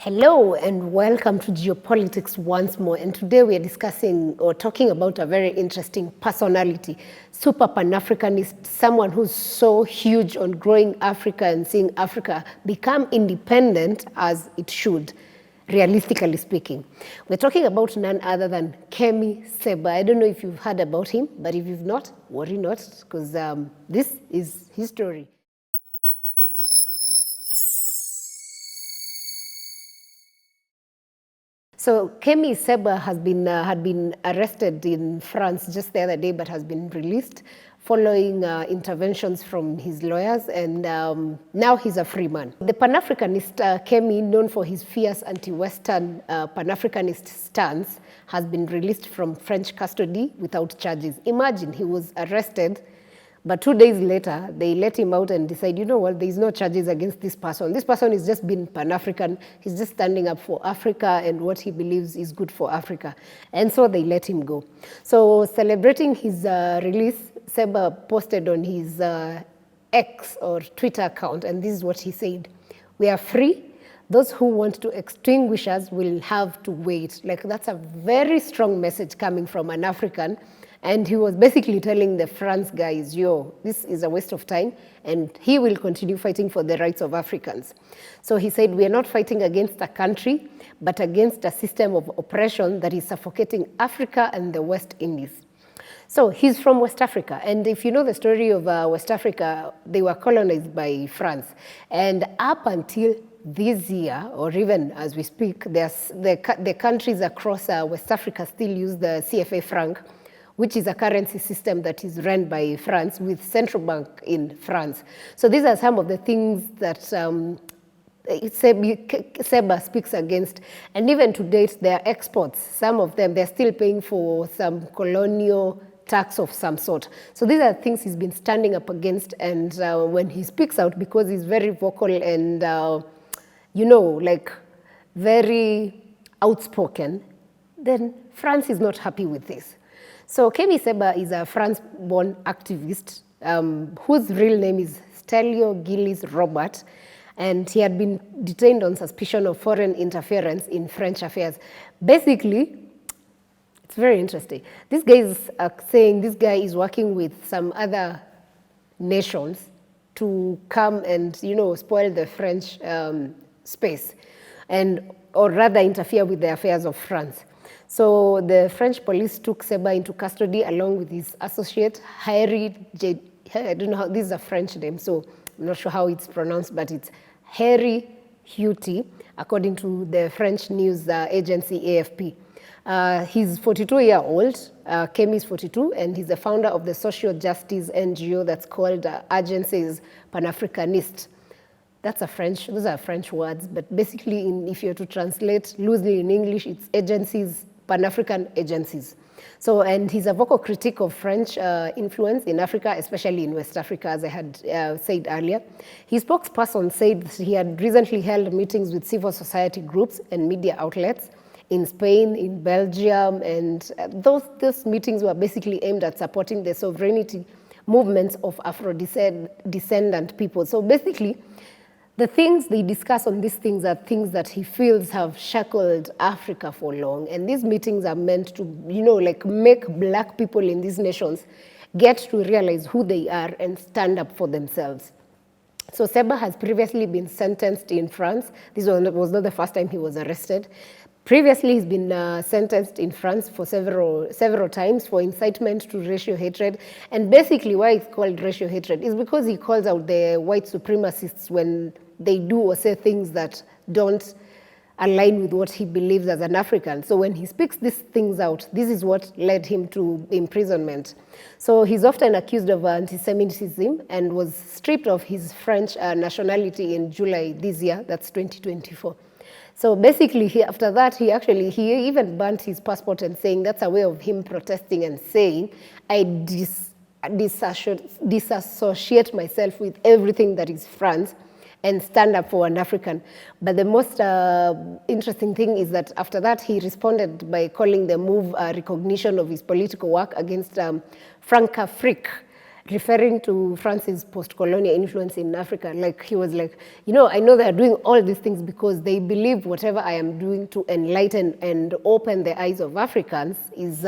Hello and welcome to Geopolitics once more. And today we are discussing or talking about a very interesting personality, super Pan-Africanist, someone who's so huge on growing Africa and seeing Africa become independent as it should, realistically speaking. We're talking about none other than Kemi Seba. I don't know if you've heard about him, but if you've not, worry not, because this is his story. So Kemi Seba had been arrested in France just the other day, but has been released following interventions from his lawyers, and now he's a free man. The Pan-Africanist Kemi, known for his fierce anti-Western Pan-Africanist stance, has been released from French custody without charges. Imagine, he was arrested, but 2 days later, they let him out and decide, you know what, there's no charges against this person. This person is just being Pan-African. He's just standing up for Africa and what he believes is good for Africa. And so they let him go. So celebrating his release, Seba posted on his X or Twitter account, and this is what he said: "We are free. Those who want to extinguish us will have to wait." Like, that's a very strong message coming from an African. And he was basically telling the France guys, yo, this is a waste of time, and he will continue fighting for the rights of Africans. So he said, we are not fighting against a country, but against a system of oppression that is suffocating Africa and the West Indies. So he's from West Africa. And if you know the story of West Africa, they were colonized by France. And up until this year, or even as we speak, the countries across West Africa still use the CFA franc, which is a currency system that is run by France with central bank in France. So these are some of the things that Seba speaks against. And even to date, their exports, some of them, they're still paying for some colonial tax of some sort. So these are things he's been standing up against. And when he speaks out, because he's very vocal and, like very outspoken, then France is not happy with this. So Kemi Seba is a France-born activist whose real name is Stelio Gilles Robert, and he had been detained on suspicion of foreign interference in French affairs. Basically, it's very interesting. These guys are saying this guy is working with some other nations to come and, spoil the French space, or rather interfere with the affairs of France. So the French police took Seba into custody along with his associate, Harry I don't know how, this is a French name, so I'm not sure how it's pronounced, but it's Harry Huty, according to the French news agency AFP. He's 42-year-old, Kemi is 42, and he's the founder of the social justice NGO that's called Agencies Pan-Africanist. Those are French words, but basically, if you're to translate loosely in English, it's agencies, Pan-African agencies. So, and he's a vocal critic of French influence in Africa, especially in West Africa, as I had said earlier. His spokesperson said he had recently held meetings with civil society groups and media outlets in Spain, in Belgium, and those meetings were basically aimed at supporting the sovereignty movements of Afro-descendant people. So basically, the things they discuss on these things are things that he feels have shackled Africa for long. And these meetings are meant to, make black people in these nations get to realize who they are and stand up for themselves. So Seba has previously been sentenced in France. This was not the first time he was arrested. Previously, he's been sentenced in France for several times for incitement to racial hatred. And basically why it's called racial hatred is because he calls out the white supremacists when they do or say things that don't align with what he believes as an African. So when he speaks these things out, this is what led him to imprisonment. So he's often accused of anti-Semitism and was stripped of his French nationality in July this year, that's 2024. So basically, after that, he even burnt his passport and saying that's a way of him protesting and saying, I disassociate myself with everything that is France and stand up for an African. But the most interesting thing is that after that, he responded by calling the move a recognition of his political work against Francafrique. referring to France's post-colonial influence in Africa. Like he was like, you know, I know they're doing all these things because they believe whatever I am doing to enlighten and open the eyes of Africans is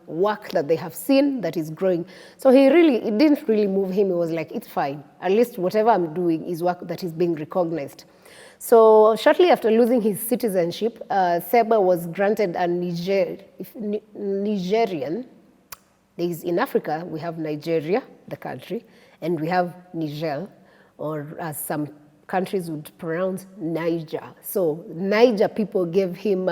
work that they have seen that is growing. So it didn't really move him. He was like, it's fine. At least whatever I'm doing is work that is being recognized. So shortly after losing his citizenship, Seba was granted a Nigerian. In Africa, we have Nigeria, the country, and we have Niger, or as some countries would pronounce Niger. So Niger people gave him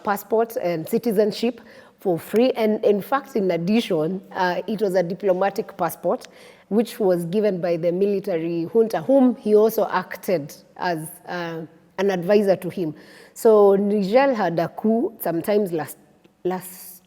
passport and citizenship for free. And in fact, in addition, it was a diplomatic passport, which was given by the military junta, whom he also acted as an advisor to him. So Niger had a coup sometimes last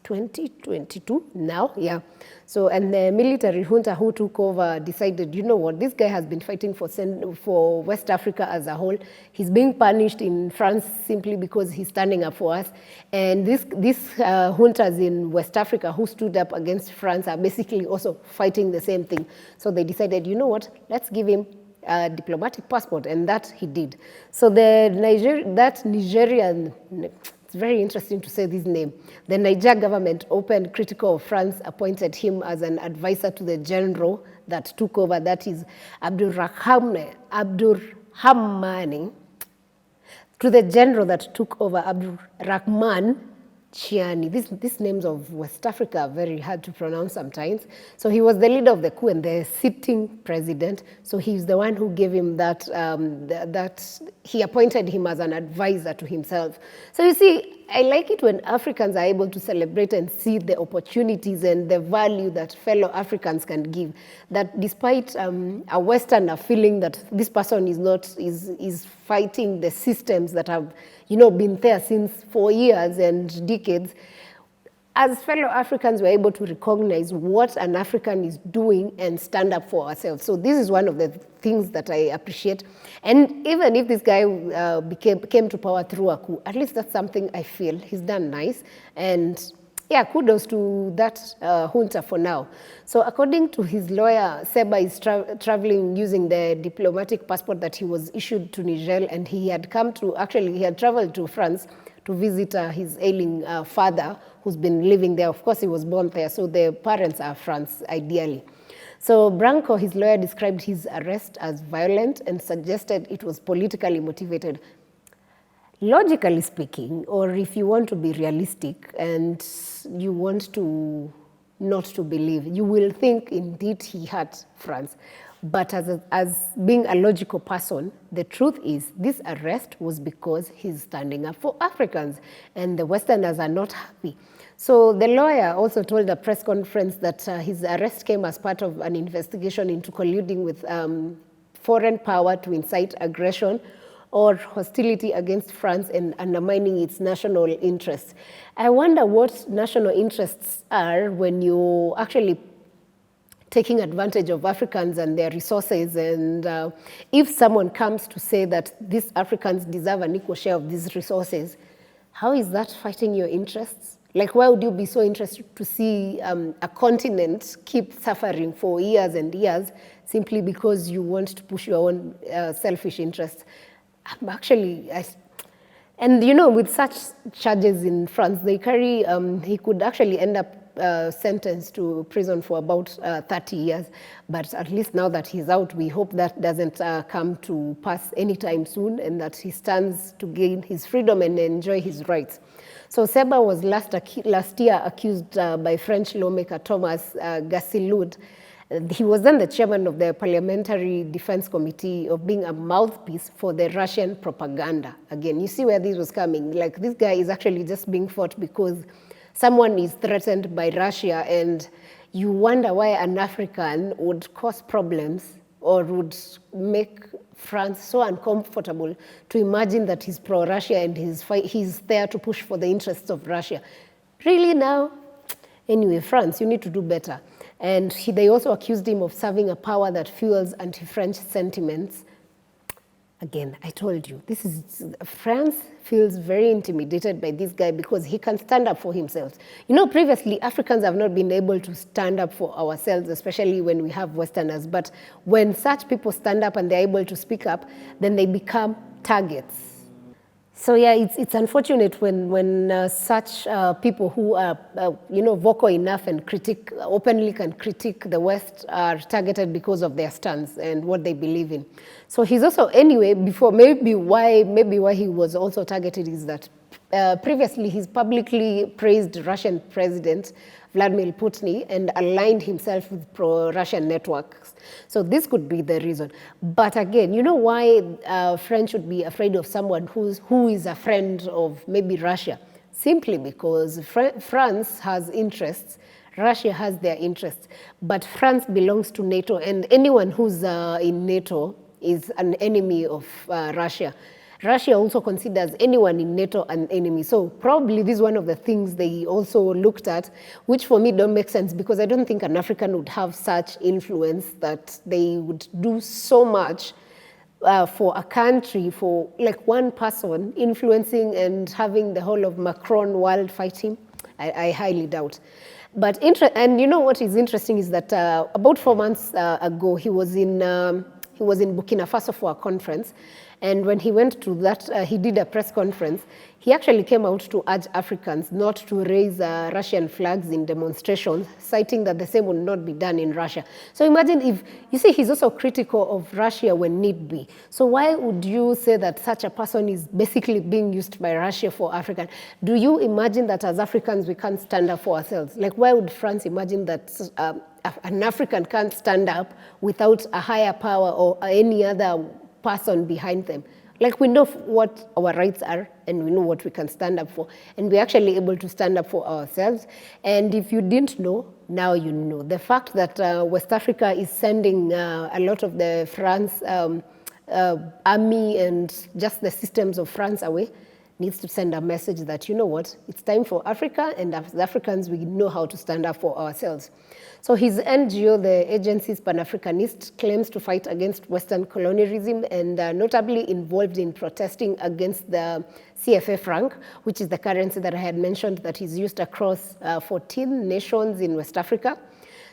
2022 now, yeah. So, and the military junta who took over decided, you know what, this guy has been fighting for West Africa as a whole. He's being punished in France simply because he's standing up for us. And these juntas in West Africa who stood up against France are basically also fighting the same thing. So they decided, you know what, let's give him a diplomatic passport, and that he did. So that Nigerian, it's very interesting to say this name. The Niger government, open critical of France, appointed him as an advisor to the general that took over, that is Abdurrahmani, to the general that took over, Abdurrahman Chiani. These names of West Africa are very hard to pronounce sometimes. So he was the leader of the coup and the sitting president. So he's the one who gave him that he appointed him as an advisor to himself. So you see, I like it when Africans are able to celebrate and see the opportunities and the value that fellow Africans can give. That despite a Westerner feeling that this person is fighting the systems that have, you know, been there since for years and decades, as fellow Africans, we're able to recognize what an African is doing and stand up for ourselves. So this is one of the things that I appreciate. And even if this guy came to power through a coup, at least that's something I feel he's done nice. And yeah, kudos to that junta for now. So according to his lawyer, Seba is traveling using the diplomatic passport that he was issued to Niger, and he had traveled to France to visit his ailing father, who's been living there. Of course, he was born there, so the parents are France, ideally. So Branco, his lawyer, described his arrest as violent and suggested it was politically motivated. Logically speaking, or if you want to be realistic and you want to not to believe, you will think indeed he had France. But as being a logical person, the truth is this arrest was because he's standing up for Africans and the Westerners are not happy. So the lawyer also told a press conference that his arrest came as part of an investigation into colluding with foreign power to incite aggression or hostility against France and undermining its national interests. I wonder what national interests are when you actually taking advantage of Africans and their resources. And if someone comes to say that these Africans deserve an equal share of these resources, how is that fighting your interests? Like, why would you be so interested to see a continent keep suffering for years and years simply because you want to push your own selfish interests? And you know, with such charges in France, they carry, he could actually end up sentenced to prison for about 30 years. But at least now that he's out, we hope that doesn't come to pass anytime soon and that he stands to gain his freedom and enjoy his rights. So Seba was last year accused by French lawmaker Thomas Gassilud. He was then the chairman of the Parliamentary Defense Committee of being a mouthpiece for the Russian propaganda. Again, you see where this was coming. Like, this guy is actually just being fought because someone is threatened by Russia, and you wonder why an African would cause problems or would make France so uncomfortable to imagine that he's pro-Russia and he's there to push for the interests of Russia. Really now? Anyway, France, you need to do better. And they also accused him of serving a power that fuels anti-French sentiments. Again, I told you, France feels very intimidated by this guy because he can stand up for himself. You know, previously, Africans have not been able to stand up for ourselves, especially when we have Westerners. But when such people stand up and they're able to speak up, then they become targets. So yeah, it's unfortunate when such people who are vocal enough and openly can critique the West are targeted because of their stance and what they believe in. So he's also, anyway, before maybe why he was also targeted is that previously he's publicly praised Russian President Vladimir Putin and aligned himself with pro-Russian networks. So this could be the reason. But again, you know why French should be afraid of someone who is a friend of maybe Russia? Simply because France has interests, Russia has their interests, but France belongs to NATO, and anyone who's in NATO is an enemy of Russia. Russia also considers anyone in NATO an enemy. So probably this is one of the things they also looked at, which for me don't make sense because I don't think an African would have such influence that they would do so much for a country, for like one person influencing and having the whole of Macron world fight him. I highly doubt. But and you know what is interesting is that about 4 months ago, he was in Burkina Faso for a conference. And when he went to that, he did a press conference. He actually came out to urge Africans not to raise Russian flags in demonstrations, citing that the same would not be done in Russia. So imagine if, you see, he's also critical of Russia when need be. So why would you say that such a person is basically being used by Russia for Africa? Do you imagine that as Africans we can't stand up for ourselves? Like, why would France imagine that an African can't stand up without a higher power or any other person behind them? Like, we know what our rights are and we know what we can stand up for, and we're actually able to stand up for ourselves. And if you didn't know, now you know. The fact that West Africa is sending a lot of the France army and just the systems of France away needs to send a message that, you know what, it's time for Africa, and as Africans, we know how to stand up for ourselves. So his NGO, the Agency's Pan-Africanist, claims to fight against Western colonialism and notably involved in protesting against the CFA franc, which is the currency that I had mentioned that is used across 14 nations in West Africa.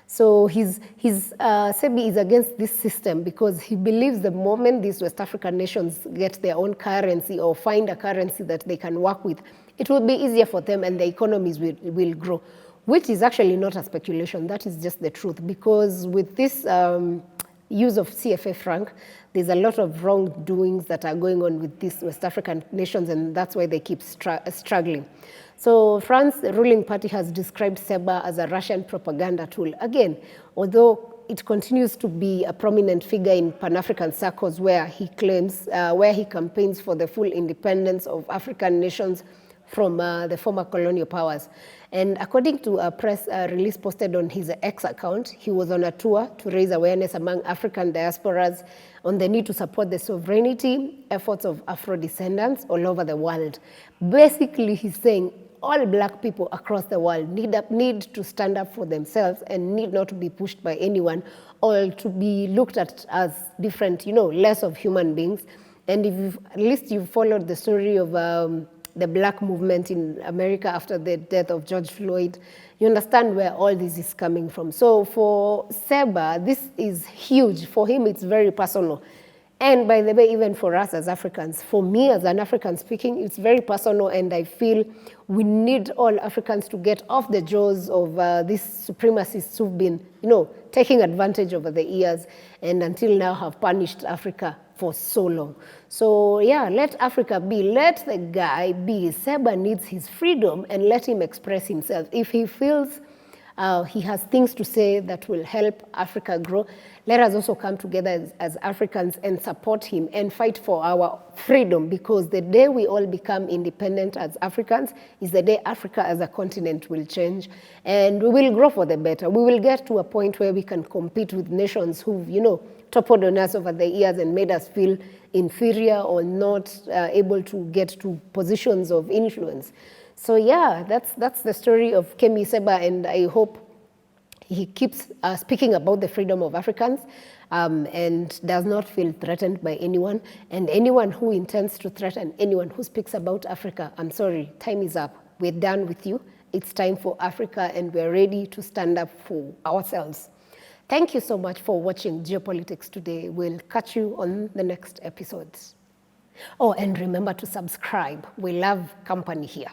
So Sebi is against this system because he believes the moment these West African nations get their own currency or find a currency that they can work with, it will be easier for them and the economies will grow, which is actually not a speculation. That is just the truth, because with this use of CFA franc, there's a lot of wrongdoings that are going on with these West African nations, and that's why they keep struggling. So France, the ruling party, has described Seba as a Russian propaganda tool. Again, although it continues to be a prominent figure in Pan-African circles where he claims, where he campaigns for the full independence of African nations from the former colonial powers. And according to a press release posted on his X account, he was on a tour to raise awareness among African diasporas on the need to support the sovereignty efforts of Afro-descendants all over the world. Basically, he's saying all Black people across the world need to stand up for themselves and need not to be pushed by anyone or to be looked at as different, less of human beings. And if at least you've followed the story of the Black movement in America after the death of George Floyd, you understand where all this is coming from. So for Seba, this is huge. For him, it's very personal. And by the way, even for us as Africans, for me as an African speaking, it's very personal, and I feel we need all Africans to get off the jaws of these supremacists who've been, taking advantage over the years and until now have punished Africa for so long. So yeah, let Africa be, let the guy be. Seba needs his freedom and let him express himself. If he feels he has things to say that will help Africa grow, let us also come together as Africans and support him and fight for our freedom, because the day we all become independent as Africans is the day Africa as a continent will change, and we will grow for the better. We will get to a point where we can compete with nations who've, toppled on us over the years and made us feel inferior or not able to get to positions of influence. So yeah, that's the story of Kemi Seba, and I hope he keeps speaking about the freedom of Africans and does not feel threatened by anyone. And anyone who intends to threaten anyone who speaks about Africa, I'm sorry, time is up. We're done with you. It's time for Africa, and we're ready to stand up for ourselves. Thank you so much for watching Geopolitics today. We'll catch you on the next episodes. Oh, and remember to subscribe. We love company here.